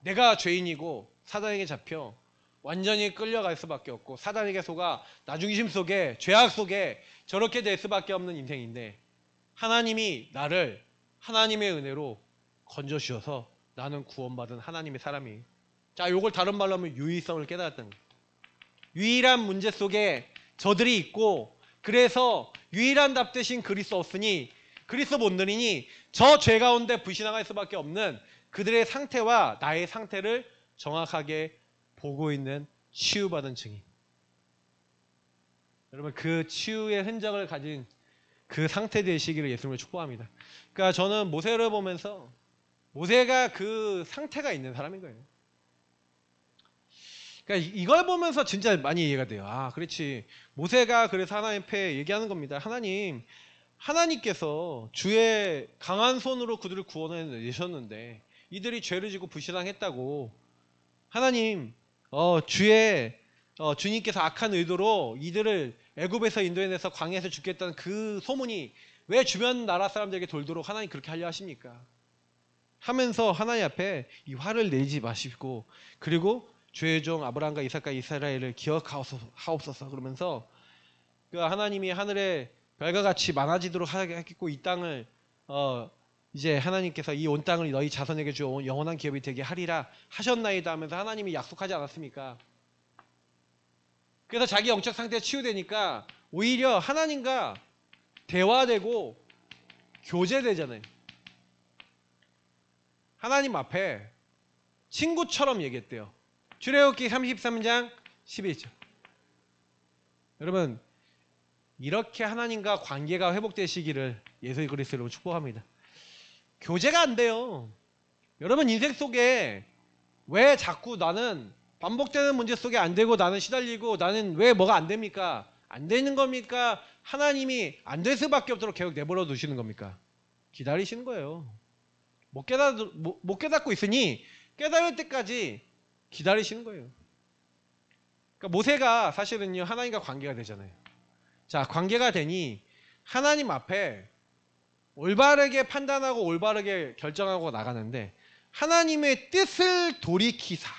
내가 죄인이고 사단에게 잡혀 완전히 끌려갈 수밖에 없고 사단에게 속아 나중심 속에 죄악 속에 저렇게 될 수밖에 없는 인생인데, 하나님이 나를 하나님의 은혜로 건져주셔서 나는 구원받은 하나님의 사람이에요. 자, 요걸 다른 말로 하면 유일성을 깨달았다는 거예요. 유일한 문제 속에 저들이 있고, 그래서 유일한 답 대신 그리스도 없으니, 그리스도 못 누리니 저 죄 가운데 불신앙할 수밖에 없는 그들의 상태와 나의 상태를 정확하게 보고 있는 치유받은 증인. 여러분, 그 치유의 흔적을 가진 그 상태 되시기를 예수님을 축복합니다. 그러니까 저는 모세를 보면서 모세가 그 상태가 있는 사람인 거예요. 그러니까 이걸 보면서 진짜 많이 이해가 돼요. 아, 그렇지. 모세가 그래서 하나님 앞에 얘기하는 겁니다. 하나님, 하나님께서 주의 강한 손으로 그들을 구원해 내셨는데 이들이 죄를 지고 불신앙했다고. 하나님, 주님께서 악한 의도로 이들을 애굽에서 인도해내서 광야에서 죽겠다는 그 소문이 왜 주변 나라 사람들에게 돌도록 하나님 그렇게 하려 하십니까? 하면서 하나님 앞에 이 화를 내지 마시고, 그리고 주의 종 아브라함과 이삭과 이스라엘을 기억하옵소서 그러면서 그 하나님이 하늘에 별과 같이 많아지도록 하겠고 이 땅을 이제 하나님께서 이 온 땅을 너희 자손에게 주어 영원한 기업이 되게 하리라 하셨나이다 하면서 하나님이 약속하지 않았습니까? 그래서 자기 영적 상태가 치유되니까 오히려 하나님과 대화되고 교제되잖아요. 하나님 앞에 친구처럼 얘기했대요. 출애굽기 33장 11절. 여러분, 이렇게 하나님과 관계가 회복되시기를 예수 그리스도로 축복합니다. 교제가 안 돼요. 여러분, 인생 속에 왜 자꾸 나는 반복되는 문제 속에 안 되고 나는 시달리고 나는 왜 뭐가 안 됩니까? 안 되는 겁니까? 하나님이 안 될 수밖에 없도록 계속 내버려 두시는 겁니까? 기다리시는 거예요. 못 깨닫고 있으니 깨달을 때까지 기다리시는 거예요. 그러니까 모세가 사실은요, 하나님과 관계가 되잖아요. 자, 관계가 되니 하나님 앞에 올바르게 판단하고 올바르게 결정하고 나가는데, 하나님의 뜻을 돌이키사.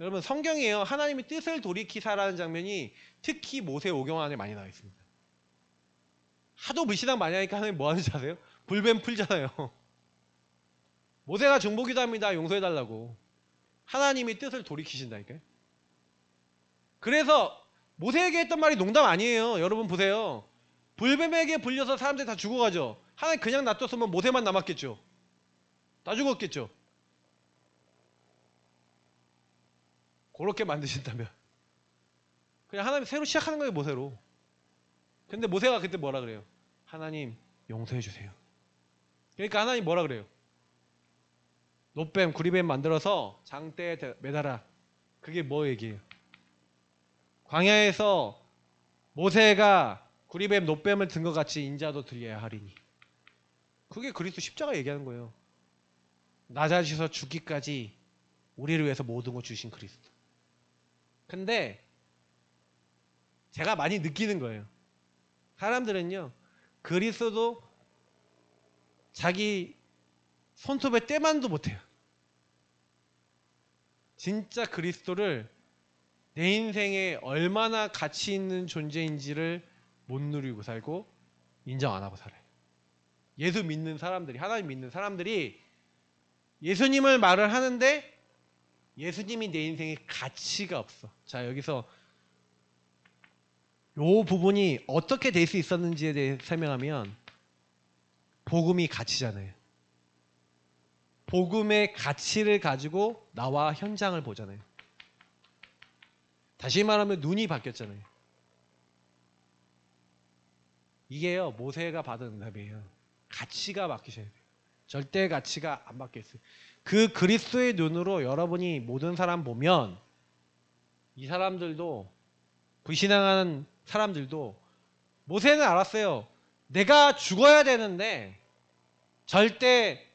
여러분, 성경이에요. 하나님의 뜻을 돌이키사라는 장면이 특히 모세 오경 안에 많이 나와 있습니다. 하도 불신앙 많이 하니까 하나님 뭐 하는지 아세요? 불뱀 풀잖아요. 모세가 중보기도합니다. 용서해달라고. 하나님이 뜻을 돌이키신다니까요. 그래서 모세에게 했던 말이 농담 아니에요. 여러분 보세요. 불뱀에게 불려서 사람들이 다 죽어가죠. 하나님 그냥 놔뒀으면 모세만 남았겠죠. 다 죽었겠죠. 그렇게 만드신다면 그냥 하나님 새로 시작하는 거예요. 모세로. 근데 모세가 그때 뭐라 그래요? 하나님 용서해 주세요. 그러니까 하나님 뭐라 그래요? 놋뱀, 구리뱀 만들어서 장대에 매달아. 그게 뭐 얘기예요? 광야에서 모세가 구리뱀, 놋뱀을 든 것 같이 인자도 드려야 하리니. 그게 그리스도 십자가 얘기하는 거예요. 낮아지셔서 죽기까지 우리를 위해서 모든 걸 주신 그리스도. 근데 제가 많이 느끼는 거예요. 사람들은요, 그리스도도 자기 손톱에 때만도 못해요. 진짜 그리스도를 내 인생에 얼마나 가치 있는 존재인지를 못 누리고 살고 인정 안 하고 살아요. 예수 믿는 사람들이, 하나님 믿는 사람들이 예수님을 말을 하는데 예수님이 내 인생에 가치가 없어. 자, 여기서 이 부분이 어떻게 될 수 있었는지에 대해 설명하면, 복음이 가치잖아요. 복음의 가치를 가지고 나와 현장을 보잖아요. 다시 말하면 눈이 바뀌었잖아요. 이게요, 모세가 받은 응답이에요. 가치가 바뀌셔야 돼요. 절대 가치가 안 바뀌었어요. 그 그리스도의 눈으로 여러분이 모든 사람 보면, 이 사람들도, 불신앙하는 사람들도, 모세는 알았어요. 내가 죽어야 되는데 절대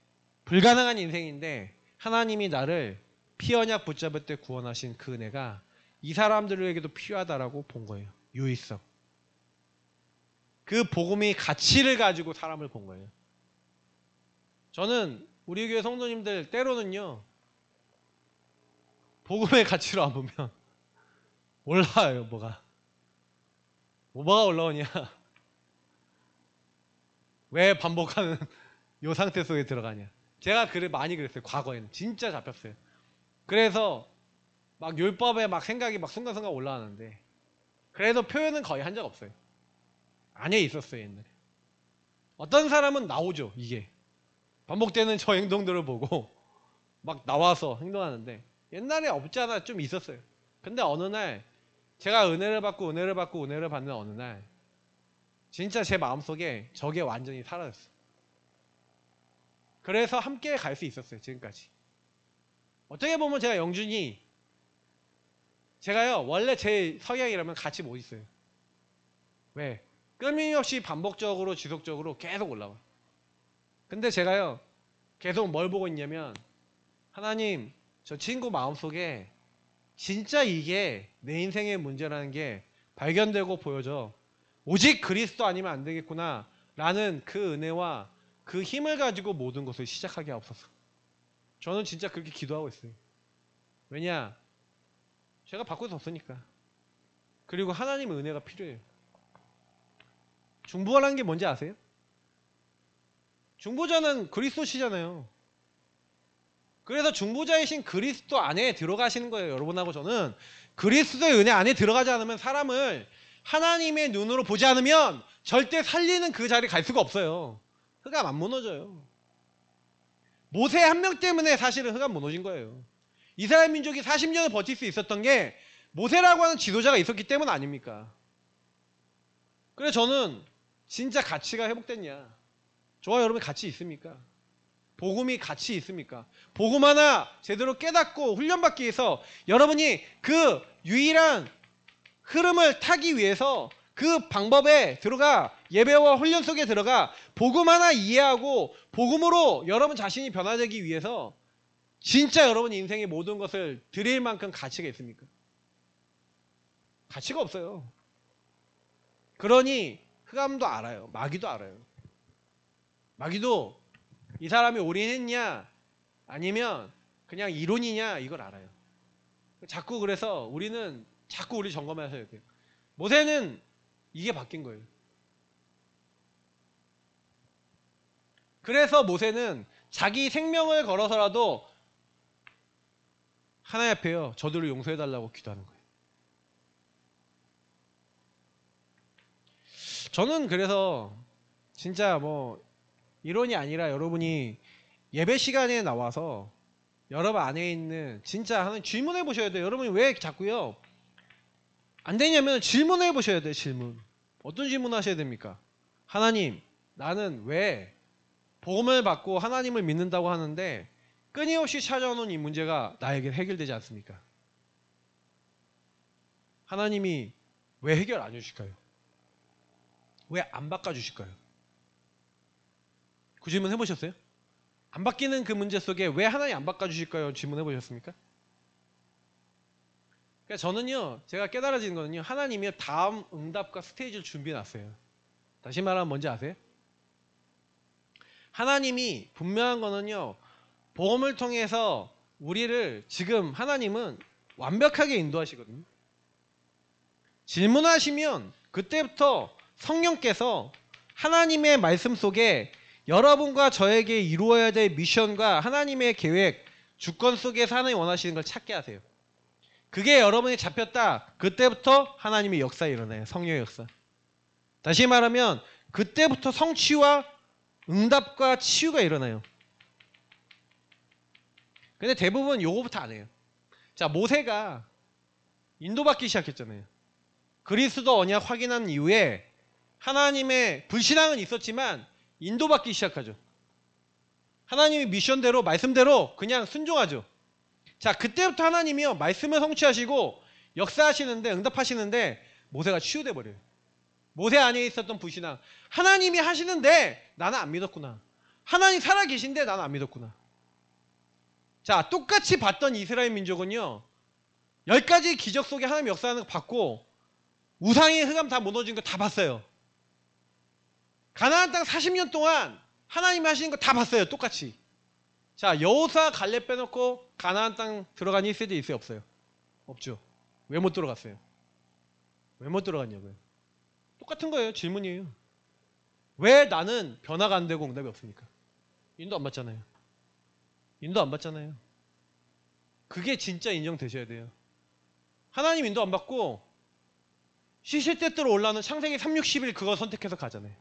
불가능한 인생인데 하나님이 나를 피 언약 붙잡을 때 구원하신 그 은혜가 이 사람들에게도 필요하다라고 본 거예요. 유의성. 그 복음이 가치를 가지고 사람을 본 거예요. 저는 우리 교회 성도님들 때로는요, 복음의 가치로 안 보면 올라와요. 뭐가 올라오냐. 왜 반복하는 요 상태 속에 들어가냐. 제가 많이 그랬어요. 과거에는 진짜 잡혔어요. 그래서 막 율법에 막 생각이 막 순간순간 올라가는데, 그래도 표현은 거의 한 적 없어요. 안에 있었어요. 옛날에 어떤 사람은 나오죠. 이게 반복되는 저 행동들을 보고 막 나와서 행동하는데, 옛날에 없지 않아 좀 있었어요. 근데 어느 날 제가 은혜를 받고 은혜를 받는 어느 날 진짜 제 마음속에 저게 완전히 사라졌어요. 그래서 함께 갈 수 있었어요. 지금까지. 어떻게 보면 제가 영준이, 제가요 원래 제 성향이라면 같이 못 있어요. 왜? 끊임없이 반복적으로 지속적으로 계속 올라와. 근데 제가요 계속 뭘 보고 있냐면, 하나님, 저 친구 마음속에 진짜 이게 내 인생의 문제라는 게 발견되고 보여져. 오직 그리스도 아니면 안 되겠구나 라는 그 은혜와 그 힘을 가지고 모든 것을 시작하게 하옵소서. 저는 진짜 그렇게 기도하고 있어요. 왜냐? 제가 바꿀 수 없으니까. 그리고 하나님의 은혜가 필요해요. 중보라는 게 뭔지 아세요? 중보자는 그리스도시잖아요. 그래서 중보자이신 그리스도 안에 들어가시는 거예요. 여러분하고 저는 그리스도의 은혜 안에 들어가지 않으면, 사람을 하나님의 눈으로 보지 않으면 절대 살리는 그 자리에 갈 수가 없어요. 흑암 안 무너져요. 모세 한 명 때문에 사실은 흑암 무너진 거예요. 이스라엘 민족이 40년을 버틸 수 있었던 게 모세라고 하는 지도자가 있었기 때문 아닙니까? 그래서 저는 진짜 가치가 회복됐냐? 저와 여러분이 가치 있습니까? 복음이 가치 있습니까? 복음 하나 제대로 깨닫고 훈련받기 위해서 여러분이 그 유일한 흐름을 타기 위해서 그 방법에 들어가, 예배와 훈련 속에 들어가 복음 하나 이해하고 복음으로 여러분 자신이 변화되기 위해서 진짜 여러분 인생의 모든 것을 드릴 만큼 가치가 있습니까? 가치가 없어요. 그러니 흑암도 알아요. 마귀도 알아요. 마귀도 이 사람이 올인했냐 아니면 그냥 이론이냐 이걸 알아요. 자꾸 그래서 우리는 자꾸 우리 점검해야 돼요. 모세는 이게 바뀐 거예요. 그래서 모세는 자기 생명을 걸어서라도 하나님 앞에요, 저들을 용서해달라고 기도하는 거예요. 저는 그래서 진짜 뭐 이론이 아니라 여러분이 예배 시간에 나와서 여러분 안에 있는 진짜 하나님 질문해 보셔야 돼요. 여러분이 왜 자꾸요 안 되냐면 질문해 보셔야 돼요. 질문. 어떤 질문 하셔야 됩니까? 하나님, 나는 왜 복음을 받고 하나님을 믿는다고 하는데 끊임없이 찾아오는 이 문제가 나에게 해결되지 않습니까? 하나님이 왜 해결 안 해주실까요? 왜 안 바꿔주실까요? 그 질문 해보셨어요? 안 바뀌는 그 문제 속에 왜 하나님 안 바꿔주실까요? 질문 해보셨습니까? 그러니까 저는요, 제가 깨달아진 거는요, 하나님이 다음 응답과 스테이지를 준비해놨어요. 다시 말하면 뭔지 아세요? 하나님이 분명한 거는요, 복음을 통해서 우리를 지금 하나님은 완벽하게 인도하시거든요. 질문하시면 그때부터 성령께서 하나님의 말씀 속에 여러분과 저에게 이루어야 될 미션과 하나님의 계획, 주권 속에서 하나님이 원하시는 걸 찾게 하세요. 그게 여러분이 잡혔다. 그때부터 하나님의 역사가 일어나요. 성령의 역사. 다시 말하면 그때부터 성취와 응답과 치유가 일어나요. 근데 대부분 요거부터 안 해요. 자, 모세가 인도받기 시작했잖아요. 그리스도 언약 확인한 이후에 하나님의 불신앙은 있었지만 인도받기 시작하죠. 하나님의 미션대로, 말씀대로 그냥 순종하죠. 자, 그때부터 하나님이요, 말씀을 성취하시고 역사하시는데, 응답하시는데 모세가 치유돼 버려요. 모세 안에 있었던 불신앙. 하나님이 하시는데 나는 안 믿었구나. 하나님 살아계신데 나는 안 믿었구나. 자, 똑같이 봤던 이스라엘 민족은요, 10가지 기적 속에 하나님 역사하는 거 봤고, 우상의 흑암 다 무너진 거 다 봤어요. 가나안 땅 40년 동안 하나님이 하시는 거 다 봤어요. 똑같이. 자, 여호수아 갈렙 빼놓고 가나안 땅 들어간 1세대 있어요? 없어요? 없죠. 왜 못 들어갔어요? 왜 못 들어갔냐고요? 똑같은 거예요. 질문이에요. 왜 나는 변화가 안 되고 응답이 없습니까? 인도 안 받잖아요. 인도 안 받잖아요. 그게 진짜 인정되셔야 돼요. 하나님 인도 안 받고 시시때때로 올라오는 창세기 360일 그거 선택해서 가잖아요.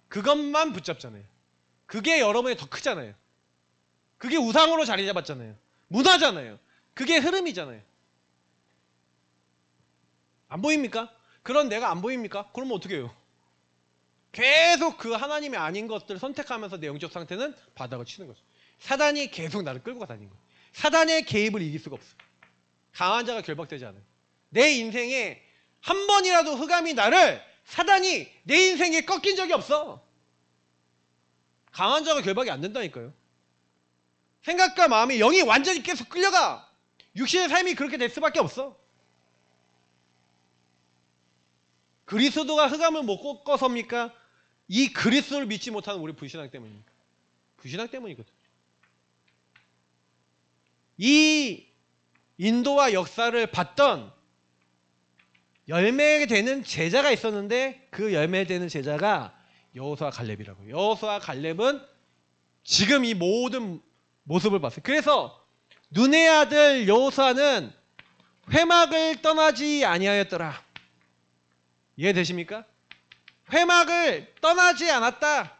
그것만 붙잡잖아요. 그게 여러분이 더 크잖아요. 그게 우상으로 자리 잡았잖아요. 문화잖아요. 그게 흐름이잖아요. 안 보입니까? 그런 내가 안 보입니까? 그러면 어떻게 해요? 계속 그 하나님이 아닌 것들을 선택하면서 내 영적 상태는 바닥을 치는 거죠. 사단이 계속 나를 끌고 다니는 거예요. 사단의 개입을 이길 수가 없어요. 강한 자가 결박되지 않아요. 내 인생에 한 번이라도 흑암이 나를 사단이 내 인생에 꺾인 적이 없어. 강한 자가 결박이 안 된다니까요. 생각과 마음이 영이 완전히 계속 끌려가. 육신의 삶이 그렇게 될 수밖에 없어. 그리스도가 흑암을 못 꺾어섭니까? 이 그리스도를 믿지 못하는 우리 불신앙 때문입니까? 불신앙 때문이거든. 이 인도와 역사를 봤던 열매되는 제자가 있었는데 그 열매되는 제자가 여호수아 갈렙이라고요. 여호수아 갈렙은 지금 이 모든 모습을 봤어요. 그래서 눈의 아들 여호수아는 회막을 떠나지 아니하였더라. 이해되십니까? 회막을 떠나지 않았다.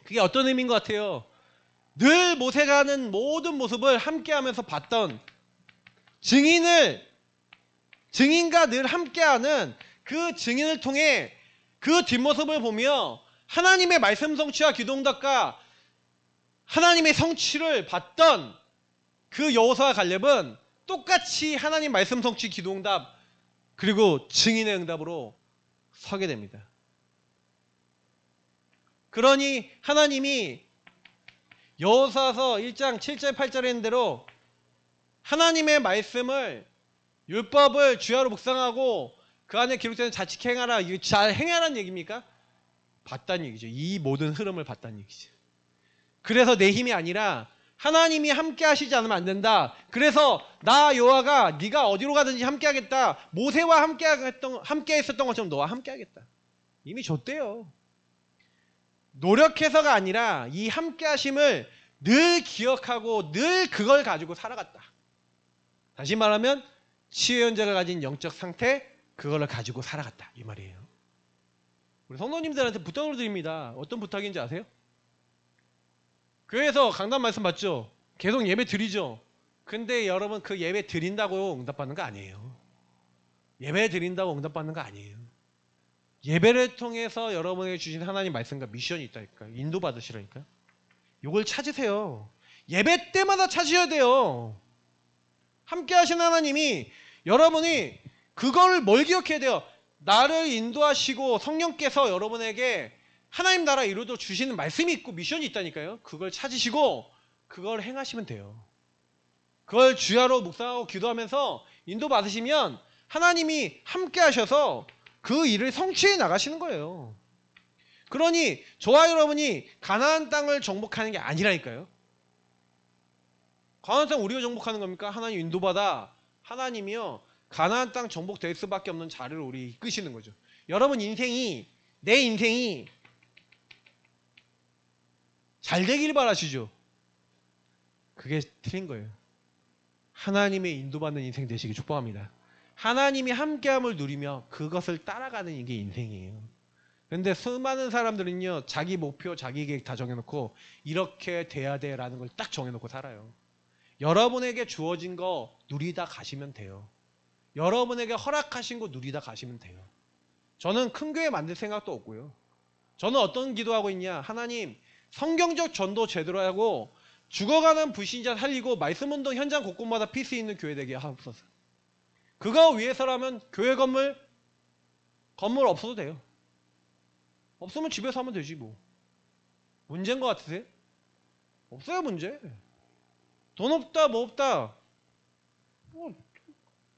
그게 어떤 의미인 것 같아요? 늘 모세가 하는 모든 모습을 함께하면서 봤던 증인과 늘 함께하는 그 증인을 통해 그 뒷모습을 보며 하나님의 말씀 성취와 기도응답과 하나님의 성취를 봤던 그 여호수아 갈렙은 똑같이 하나님 말씀 성취 기도응답 그리고 증인의 응답으로 서게 됩니다. 그러니 하나님이 여호수아서 1장 7절 8절에 있는 대로 하나님의 말씀을 율법을 주야로 묵상하고 그 안에 기록되는 자칙 행하라. 이거 잘 행하라는 얘기입니까? 봤다는 얘기죠. 이 모든 흐름을 봤다는 얘기죠. 그래서 내 힘이 아니라 하나님이 함께 하시지 않으면 안 된다. 그래서 나 여호와가 네가 어디로 가든지 함께 하겠다. 모세와 함께 했었던 것처럼 너와 함께 하겠다. 이미 줬대요. 노력해서가 아니라 이 함께 하심을 늘 기억하고 늘 그걸 가지고 살아갔다. 다시 말하면 치유현자가 가진 영적 상태 그걸 가지고 살아갔다. 이 말이에요. 우리 성도님들한테 부탁을 드립니다. 어떤 부탁인지 아세요? 교회에서 강단 말씀 받죠? 계속 예배 드리죠? 근데 여러분 그 예배 드린다고 응답받는 거 아니에요. 예배 드린다고 응답받는 거 아니에요. 예배를 통해서 여러분에게 주신 하나님 말씀과 미션이 있다니까. 인도받으시라니까. 이걸 찾으세요. 예배 때마다 찾으셔야 돼요. 함께 하신 하나님이 여러분이 그거를 뭘 기억해야 돼요? 나를 인도하시고 성령께서 여러분에게 하나님 나라 이루어 주시는 말씀이 있고 미션이 있다니까요. 그걸 찾으시고 그걸 행하시면 돼요. 그걸 주야로 묵상하고 기도하면서 인도받으시면 하나님이 함께 하셔서 그 일을 성취해 나가시는 거예요. 그러니 저와 여러분이 가나안 땅을 정복하는 게 아니라니까요. 가나안 땅 우리가 정복하는 겁니까? 하나님 인도받아 하나님이요 가나안 땅 정복될 수밖에 없는 자리를 우리 이끄시는 거죠. 여러분 인생이 내 인생이 잘 되길 바라시죠. 그게 틀린 거예요. 하나님의 인도받는 인생 되시기 축복합니다. 하나님이 함께함을 누리며 그것을 따라가는 이게 인생이에요. 그런데 수많은 사람들은요 자기 목표 자기 계획 다 정해놓고 이렇게 돼야 돼 라는 걸 딱 정해놓고 살아요. 여러분에게 주어진 거 누리다 가시면 돼요. 여러분에게 허락하신 거 누리다 가시면 돼요. 저는 큰 교회 만들 생각도 없고요. 저는 어떤 기도하고 있냐. 하나님 성경적 전도 제대로 하고 죽어가는 불신자 살리고 말씀운동 현장 곳곳마다 필수 있는 교회 되게 하옵소서. 그거 위해서라면 교회 건물 없어도 돼요. 없으면 집에서 하면 되지 뭐. 문제인 것 같으세요? 없어요 문제. 돈 없다 뭐 없다. 뭐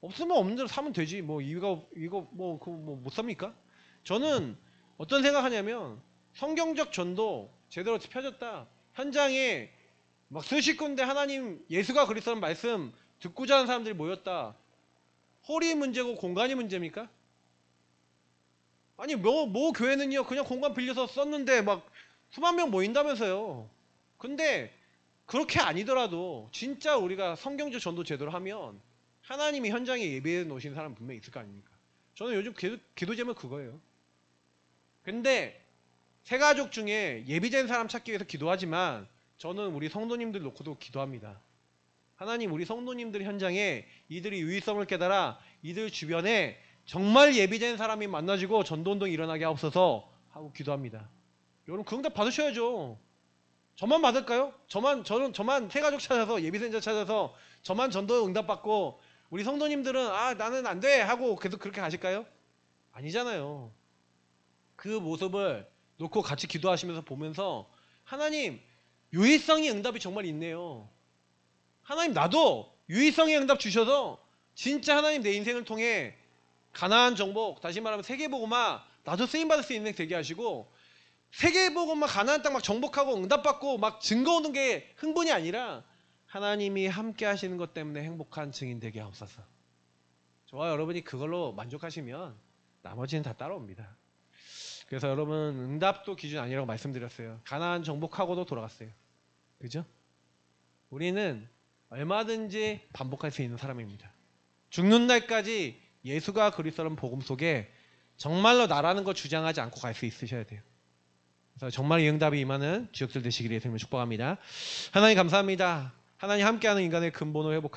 없으면 없는 대로 사면 되지. 뭐 이거 뭐 그거 뭐 못 삽니까? 저는 어떤 생각하냐면 성경적 전도 제대로 펴졌다. 현장에 막 수십 군데 하나님 예수가 그리스도라는 말씀 듣고자 하는 사람들이 모였다. 홀이 문제고 공간이 문제입니까? 아니 뭐 교회는요 그냥 공간 빌려서 썼는데 막 수만 명 모인다면서요. 근데 그렇게 아니더라도 진짜 우리가 성경적 전도 제대로 하면 하나님이 현장에 예배해 놓으신 사람 분명히 있을 거 아닙니까? 저는 요즘 기도 제목 그거예요. 근데 새가족 중에 예비된 사람 찾기 위해서 기도하지만 저는 우리 성도님들 놓고도 기도합니다. 하나님 우리 성도님들 현장에 이들이 유의성을 깨달아 이들 주변에 정말 예비된 사람이 만나지고 전도운동이 일어나게 하옵소서 하고 기도합니다. 여러분 그 응답 받으셔야죠. 저만 받을까요? 저만 새가족 찾아서 예비생자 찾아서 저만 전도 응답 받고 우리 성도님들은 아 나는 안 돼 하고 계속 그렇게 가실까요? 아니잖아요. 그 모습을 놓고 같이 기도하시면서 보면서 하나님 유의성의 응답이 정말 있네요. 하나님 나도 유의성의 응답 주셔서 진짜 하나님 내 인생을 통해 가나안 정복 다시 말하면 세계복음화 나도 쓰임받을 수 있는 인생 되게 하시고 세계복음화 가나안 땅 막 정복하고 응답받고 막 증거 오는 게 흥분이 아니라 하나님이 함께 하시는 것 때문에 행복한 증인 되게 하옵소서. 저와 여러분이 그걸로 만족하시면 나머지는 다 따라옵니다. 그래서 여러분 응답도 기준 아니라고 말씀드렸어요. 가나안 정복하고도 돌아갔어요. 그죠? 우리는 얼마든지 반복할 수 있는 사람입니다. 죽는 날까지 예수가 그리스도라는 복음 속에 정말로 나라는 걸 주장하지 않고 갈 수 있으셔야 돼요. 그래서 정말 이 응답이 임하는 주역들 되시기를 예수님을 축복합니다. 하나님 감사합니다. 하나님 함께하는 인간의 근본을 회복하고